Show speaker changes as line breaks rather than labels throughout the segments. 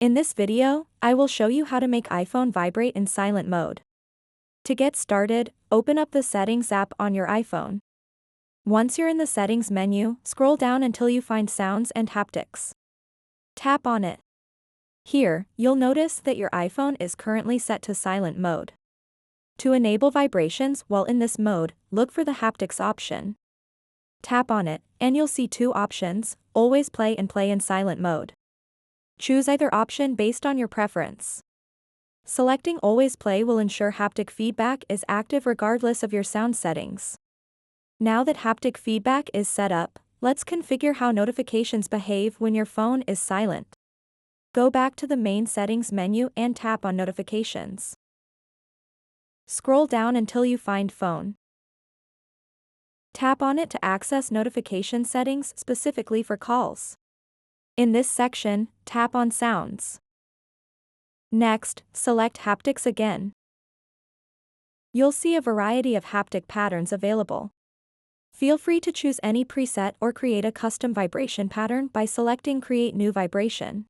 In this video, I will show you how to make iPhone vibrate in silent mode. To get started, open up the Settings app on your iPhone. Once you're in the Settings menu, scroll down until you find Sounds and Haptics. Tap on it. Here, you'll notice that your iPhone is currently set to silent mode. To enable vibrations while in this mode, look for the Haptics option. Tap on it, and you'll see two options: Always Play and Play in silent mode. Choose either option based on your preference. Selecting Always Play will ensure haptic feedback is active regardless of your sound settings. Now that haptic feedback is set up, let's configure how notifications behave when your phone is silent. Go back to the main settings menu and tap on Notifications. Scroll down until you find Phone. Tap on it to access notification settings specifically for calls. In this section, tap on Sounds. Next, select Haptics again. You'll see a variety of haptic patterns available. Feel free to choose any preset or create a custom vibration pattern by selecting Create New Vibration.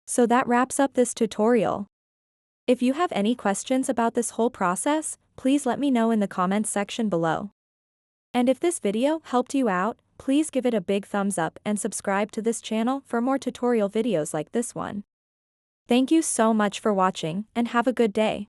So that wraps up this tutorial. If you have any questions about this whole process, please let me know in the comments section below. And if this video helped you out, please give it a big thumbs up and subscribe to this channel for more tutorial videos like this one. Thank you so much for watching, and have a good day.